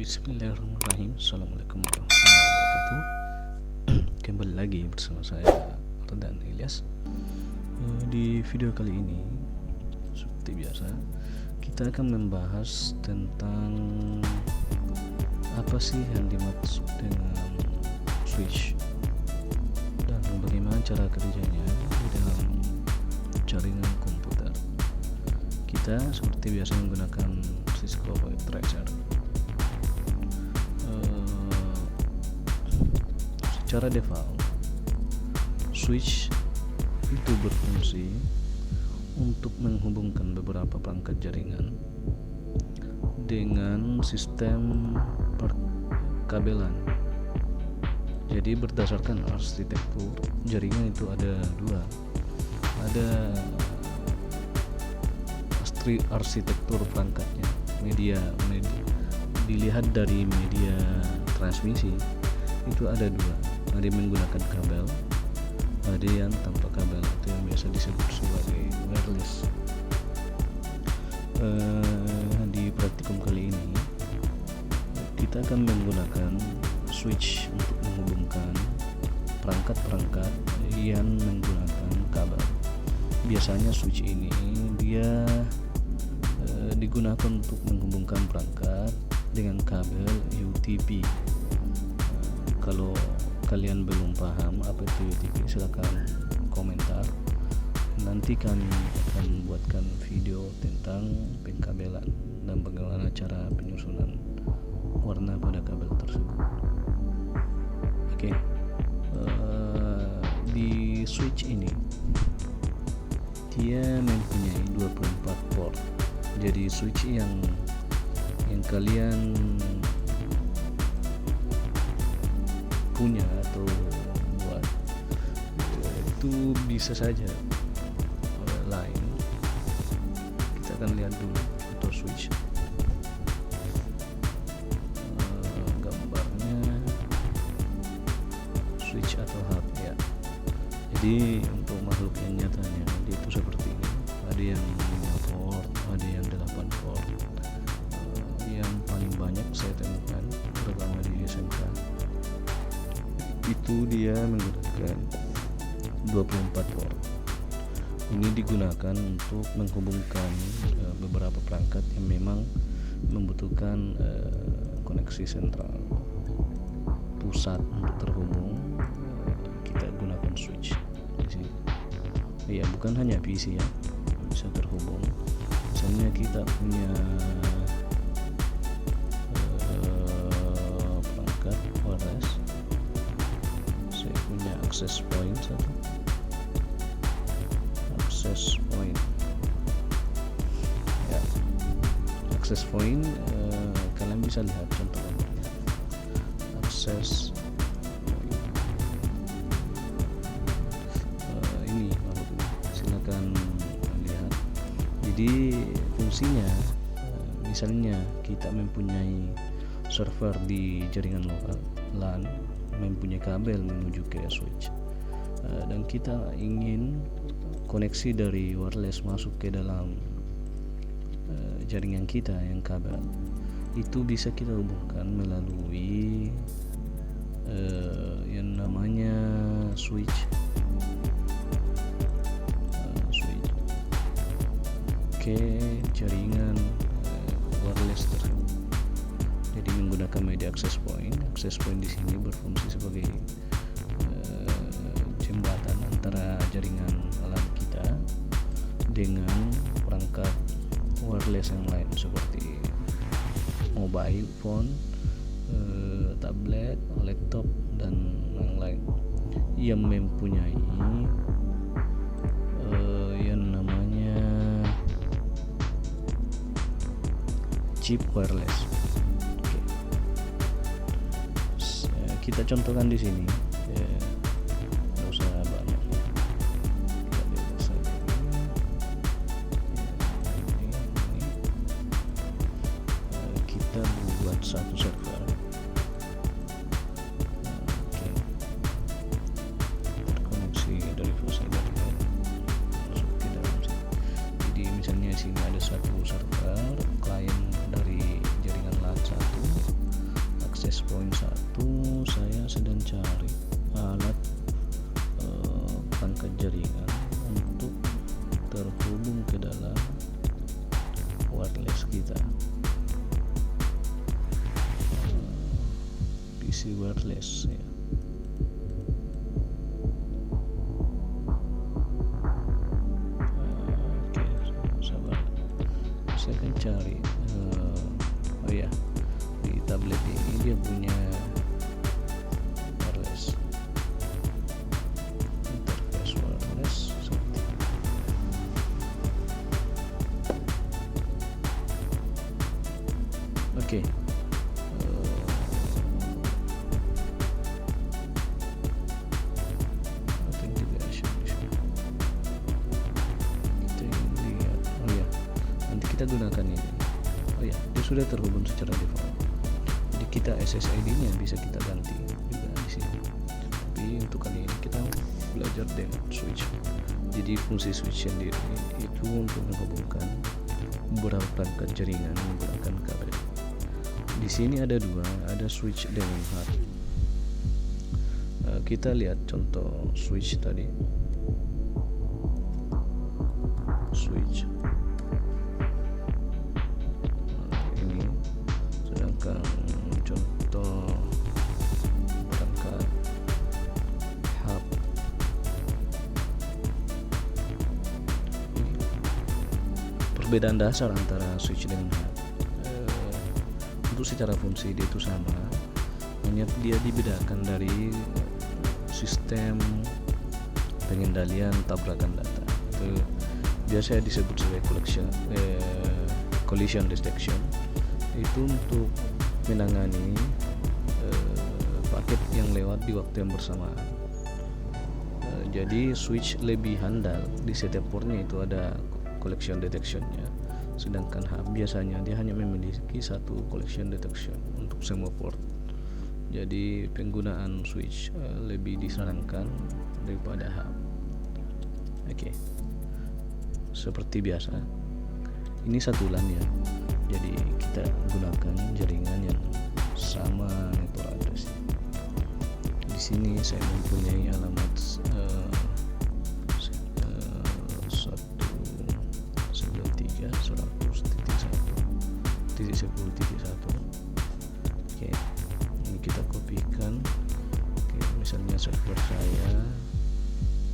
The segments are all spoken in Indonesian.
Bismillahirrahmanirrahim. Assalamualaikum warahmatullahi wabarakatuh. Kembali lagi bersama saya Ardan Ilyas. Di video kali ini seperti biasa kita akan membahas tentang apa sih yang dimaksud dengan switch dan bagaimana cara kerjanya di dalam jaringan komputer. Kita seperti biasa menggunakan Cisco Tracer. Secara default, switch itu berfungsi untuk menghubungkan beberapa perangkat jaringan dengan sistem perkabelan. Jadi berdasarkan arsitektur jaringan itu ada dua. Ada arsitektur perangkatnya, media dilihat dari media transmisi itu ada dua. Ada yang menggunakan kabel, ada yang tanpa kabel, itu yang biasa disebut sebagai wireless. Di praktikum kali ini kita akan menggunakan switch untuk menghubungkan perangkat-perangkat yang menggunakan kabel. Biasanya switch ini dia digunakan untuk menghubungkan perangkat dengan kabel UTP. Kalau kalian belum paham apa itu UTP, silakan komentar. Nanti kami akan buatkan video tentang pengkabelan dan bagaimana cara penyusunan warna pada kabel tersebut. Oke. Di switch ini dia mempunyai 24 port. Jadi switch yang kalian punya atau buat itu bisa saja lain. Kita akan lihat dulu untuk switch gambarnya, switch atau hub ya. Jadi untuk makhluk yang nyatanya dia itu seperti ini. Ada yang 5 port, ada yang 8 port. Yang paling banyak saya temukan terutama di SMK itu dia menggunakan 24 port. Ini digunakan untuk menghubungkan beberapa perangkat yang memang membutuhkan koneksi sentral pusat untuk terhubung. Kita gunakan switch di sini. Ya, bukan hanya PC ya, bisa terhubung. Misalnya kita punya perangkat wireless. Punya access point satu, access point ya. Access point kalian bisa lihat contoh gambarnya. Access point ini makhluknya, silakan lihat. Jadi fungsinya misalnya kita mempunyai server di jaringan lokal LAN, mempunyai kabel menuju ke switch, dan kita ingin koneksi dari wireless masuk ke dalam jaringan kita yang kabel, itu bisa kita hubungkan melalui yang namanya switch ke jaringan wireless tersebut. Jadi menggunakan media access point. Access point di sini berfungsi sebagai jembatan antara jaringan LAN kita dengan perangkat wireless yang lain seperti mobile phone, tablet, laptop dan yang lain yang mempunyai yang namanya chip wireless. Kita contohkan di sini, nggak usah banyak. Kita buat satu server. Terkoneksi dari flash internet masuk ke dalam sini. Jadi misalnya di sini ada satu server klien dari jaringan LAN 1 access point 1 saya sedang cari alat perangkat jaringan untuk terhubung ke dalam wireless kita, PC wireless ya. Oke, sabar, saya akan cari. Oh ya, di tablet ini dia punya wireless, interface wireless seperti ini. Oke, authentication di sini. Kita ingin lihat. Oh ya, nanti kita gunakan ini. Oh ya, dia sudah terhubung secara default. Jadi kita SSID-nya bisa kita ganti juga di sini. Tapi untuk kali ini kita belajar dengan switch. Jadi fungsi switch sendiri itu untuk menghubungkan beberapa perangkat jaringan menggunakan kabel. Di sini ada dua, ada switch dengan hub. Kita lihat contoh switch tadi. Switch. Ini sedangkan contoh perangkat hub. Ini perbedaan dasar antara switch dengan hub. Untuk secara fungsi dia itu sama, hanya dia dibedakan dari sistem pengendalian tabrakan data. Itu biasa disebut sebagai collision detection. Itu untuk menangani paket yang lewat di waktu yang bersamaan. Jadi switch lebih handal, di setiap portnya itu ada collision detectionnya. Sedangkan hub biasanya dia hanya memiliki satu collision detection untuk semua port. Jadi penggunaan switch lebih disarankan daripada hub. Oke. Seperti biasa, ini satu LAN ya. Jadi kita gunakan jaringan yang sama network address. Di sini saya mempunyai alamat 193.100.1.10.1. Oke, ini kita kopikan. Oke, misalnya server saya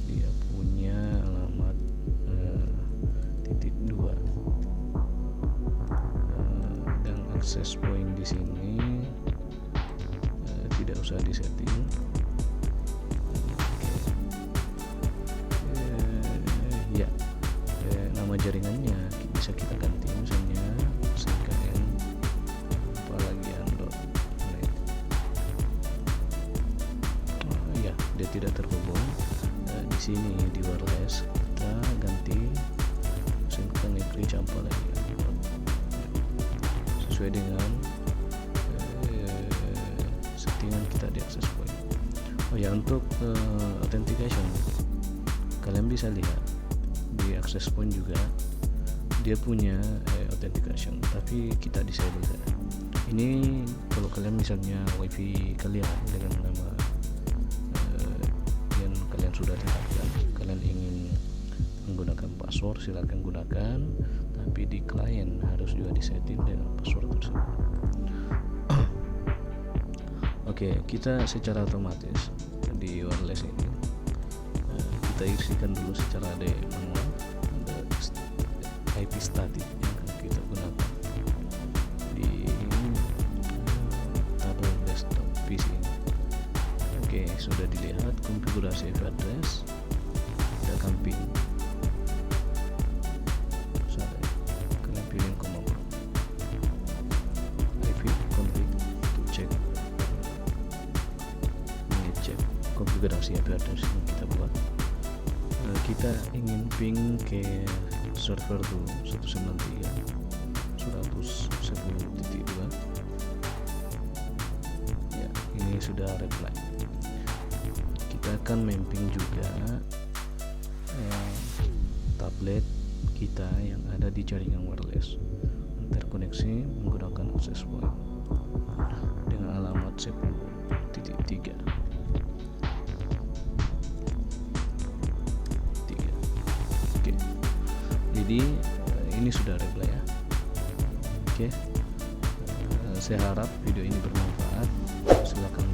dia punya alamat .2 dan access point di sini tidak usah disetting. Ya, nama jaringannya bisa kita ganti, misalnya CKN palagian.net. Ya, dia tidak terhubung. Di sini di wireless kita ganti CKN Campalagian sesuai dengan settingan kita di access point. Oh ya, untuk authentication kalian bisa lihat di access point juga dia punya authentication, tapi kita disable saja. Ini kalau kalian misalnya wifi kalian dengan nama yang kalian sudah tetapkan, kalian ingin menggunakan password silakan gunakan, tapi di klien harus juga disetting dengan password tersebut. Oke, kita secara otomatis di wireless ini kita isikan dulu secara manual IP static yang akan kita gunakan di tabel desktop PC. Oke, sudah dilihat konfigurasi IP address, ada camping. Kalian pilih yang kemampuan IP config untuk ngecek konfigurasi IP address yang kita buat. Kita ingin ping ke server dulu 193.110.2. Ya, ini sudah reply. Kita akan mapping juga tablet kita yang ada di jaringan wireless, terkoneksi menggunakan access point dengan alamat 1.10.3. Oke, jadi ini sudah reply ya. Oke, saya harap video ini bermanfaat. Silakan